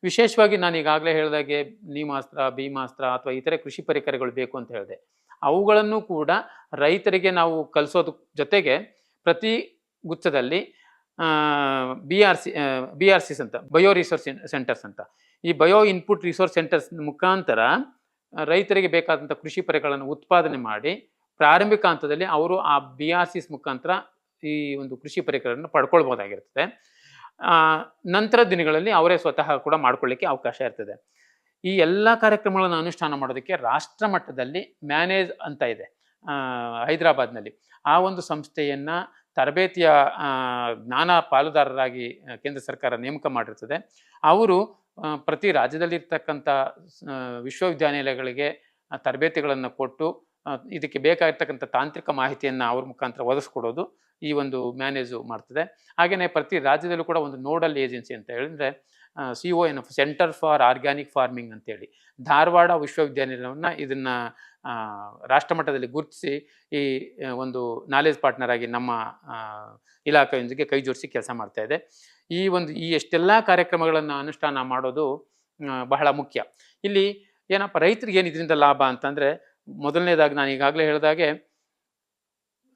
ವಿಶೇಷವಾಗಿ ನಾನು ಈಗಾಗಲೇ ಹೇಳಿದಾಗೆ ನೀಮಾಸ್ತ್ರ, ಭೀಮಾಸ್ತ್ರ ಅಥವಾ ಇತರೆ ಕೃಷಿ ಪರಿಕರಗಳು ಬೇಕು ಅಂತ ಹೇಳಿದೆ. ಅವುಗಳನ್ನು ಕೂಡ ರೈತರಿಗೆ ನಾವು ಕಲಿಸೋದ್ರ ಜೊತೆಗೆ ಪ್ರತಿ ಗುಚ್ಛದಲ್ಲಿ BRCs ಅಂತ ಬಯೋ ರಿಸೋರ್ಸ್ ಸೆಂಟರ್ಸ್ ಅಂತ. ಈ ಬಯೋ ಇನ್ಪುಟ್ ರಿಸೋರ್ಸ್ ಸೆಂಟರ್ಸ್ ಮುಖಾಂತರ ರೈತರಿಗೆ ಬೇಕಾದಂಥ ಕೃಷಿ ಪರಿಕರಗಳನ್ನು ಉತ್ಪಾದನೆ ಮಾಡಿ ಪ್ರಾರಂಭಿಕ ಹಂತದಲ್ಲಿ ಅವರು ಆ BRCs ಮುಖಾಂತರ ಈ ಒಂದು ಕೃಷಿ ಪರಿಕರವನ್ನು ಪಡ್ಕೊಳ್ಬೋದಾಗಿರ್ತದೆ. ನಂತರ ದಿನಗಳಲ್ಲಿ ಅವರೇ ಸ್ವತಃ ಕೂಡ ಮಾಡ್ಕೊಳ್ಳಿಕ್ಕೆ ಅವಕಾಶ ಇರ್ತದೆ. ಈ ಎಲ್ಲ ಕಾರ್ಯಕ್ರಮಗಳನ್ನು ಅನುಷ್ಠಾನ ಮಾಡೋದಕ್ಕೆ ರಾಷ್ಟ್ರ ಮಟ್ಟದಲ್ಲಿ ಮ್ಯಾನೇಜ್ ಅಂತ ಇದೆ ಹೈದರಾಬಾದ್ನಲ್ಲಿ. ಆ ಒಂದು ಸಂಸ್ಥೆಯನ್ನ ತರಬೇತಿಯ ಜ್ಞಾನ ಪಾಲುದಾರರಾಗಿ ಕೇಂದ್ರ ಸರ್ಕಾರ ನೇಮಕ ಮಾಡಿರ್ತದೆ. ಅವರು ಪ್ರತಿ ರಾಜ್ಯದಲ್ಲಿರ್ತಕ್ಕಂಥ ವಿಶ್ವವಿದ್ಯಾನಿಲಯಗಳಿಗೆ ತರಬೇತಿಗಳನ್ನು ಕೊಟ್ಟು ಇದಕ್ಕೆ ಬೇಕಾಗಿರ್ತಕ್ಕಂಥ ತಾಂತ್ರಿಕ ಮಾಹಿತಿಯನ್ನು ಅವ್ರ ಮುಖಾಂತರ ಒದಗಿಸ್ಕೊಡೋದು ಈ ಒಂದು ಮ್ಯಾನೇಜು ಮಾಡ್ತದೆ. ಹಾಗೆಯೇ ಪ್ರತಿ ರಾಜ್ಯದಲ್ಲೂ ಕೂಡ ಒಂದು ನೋಡಲ್ ಏಜೆನ್ಸಿ ಅಂತ ಹೇಳಿದ್ರೆ CONF centre for organic farming ಅಂತೇಳಿ ಧಾರವಾಡ ವಿಶ್ವವಿದ್ಯಾನಿಲಯವನ್ನು ಇದನ್ನ ರಾಷ್ಟ್ರ ಮಟ್ಟದಲ್ಲಿ ಗುರುತಿಸಿ ಈ ಒಂದು ನಾಲೆಜ್ ಪಾರ್ಟ್ನರ್ ಆಗಿ ನಮ್ಮ ಇಲಾಖೆಯೊಂದಿಗೆ ಕೈ ಜೋಡಿಸಿ ಕೆಲಸ ಮಾಡ್ತಾ ಇದೆ. ಈ ಎಷ್ಟೆಲ್ಲ ಕಾರ್ಯಕ್ರಮಗಳನ್ನು ಅನುಷ್ಠಾನ ಮಾಡೋದು ಬಹಳ ಮುಖ್ಯ. ಇಲ್ಲಿ ಏನಪ್ಪ ರೈತರಿಗೆ ಏನು ಇದರಿಂದ ಲಾಭ ಅಂತಂದ್ರೆ, ಮೊದಲನೇದಾಗಿ ನಾನು ಈಗಾಗಲೇ ಹೇಳಿದಾಗೆ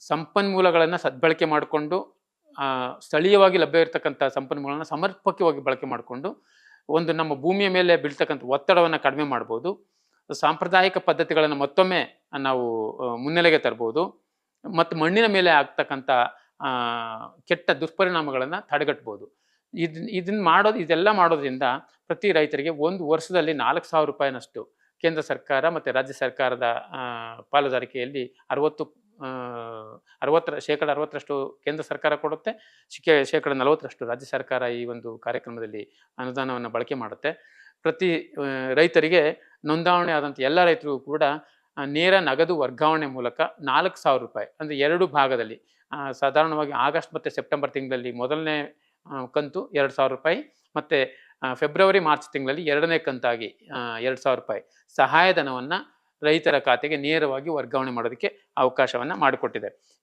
ಸಂಪನ್ಮೂಲಗಳನ್ನು ಸದ್ಬಳಕೆ ಮಾಡಿಕೊಂಡು ಸ್ಥಳೀಯವಾಗಿ ಲಭ್ಯ ಇರತಕ್ಕಂಥ ಸಂಪನ್ಮೂಲಗಳನ್ನು ಸಮರ್ಪಕವಾಗಿ ಬಳಕೆ ಮಾಡಿಕೊಂಡು ಒಂದು ನಮ್ಮ ಭೂಮಿಯ ಮೇಲೆ ಬೀಳ್ತಕ್ಕಂಥ ಒತ್ತಡವನ್ನು ಕಡಿಮೆ ಮಾಡ್ಬೋದು. ಸಾಂಪ್ರದಾಯಿಕ ಪದ್ಧತಿಗಳನ್ನು ಮತ್ತೊಮ್ಮೆ ನಾವು ಮುನ್ನೆಲೆಗೆ ತರ್ಬೋದು ಮತ್ತು ಮಣ್ಣಿನ ಮೇಲೆ ಆಗ್ತಕ್ಕಂಥ ಕೆಟ್ಟ ದುಷ್ಪರಿಣಾಮಗಳನ್ನು ತಡೆಗಟ್ಬೋದು. ಇದೆಲ್ಲ ಮಾಡೋದ್ರಿಂದ ಪ್ರತಿ ರೈತರಿಗೆ ಒಂದು ವರ್ಷದಲ್ಲಿ 4,000 ರೂಪಾಯಿನಷ್ಟು ಕೇಂದ್ರ ಸರ್ಕಾರ ಮತ್ತು ರಾಜ್ಯ ಸರ್ಕಾರದ ಪಾಲುದಾರಿಕೆಯಲ್ಲಿ 60% ಕೇಂದ್ರ ಸರ್ಕಾರ ಕೊಡುತ್ತೆ, 40% ರಾಜ್ಯ ಸರ್ಕಾರ ಈ ಒಂದು ಕಾರ್ಯಕ್ರಮದಲ್ಲಿ ಅನುದಾನವನ್ನು ಬಳಕೆ ಮಾಡುತ್ತೆ. ಪ್ರತಿ ರೈತರಿಗೆ ನೋಂದಾವಣೆ ಆದಂಥ ಎಲ್ಲ ರೈತರಿಗೂ ಕೂಡ ನೇರ ನಗದು ವರ್ಗಾವಣೆ ಮೂಲಕ 4,000 ರೂಪಾಯಿ ಅಂದರೆ 2 ಭಾಗದಲ್ಲಿ, ಸಾಧಾರಣವಾಗಿ ಆಗಸ್ಟ್ ಮತ್ತು ಸೆಪ್ಟೆಂಬರ್ ತಿಂಗಳಲ್ಲಿ ಮೊದಲನೇ ಕಂತು 2,000 ರೂಪಾಯಿ ಮತ್ತು ಫೆಬ್ರವರಿ ಮಾರ್ಚ್ ತಿಂಗಳಲ್ಲಿ 2ನೇ ಕಂತಾಗಿ 2,000 ರೂಪಾಯಿ ಸಹಾಯಧನವನ್ನು ರೈತರ ಖಾತೆಗೆ ನೇರವಾಗಿ ವರ್ಗಾವಣೆ ಮಾಡೋದಕ್ಕೆ ಅವಕಾಶವನ್ನು ಮಾಡಿಕೊಟ್ಟಿದೆ.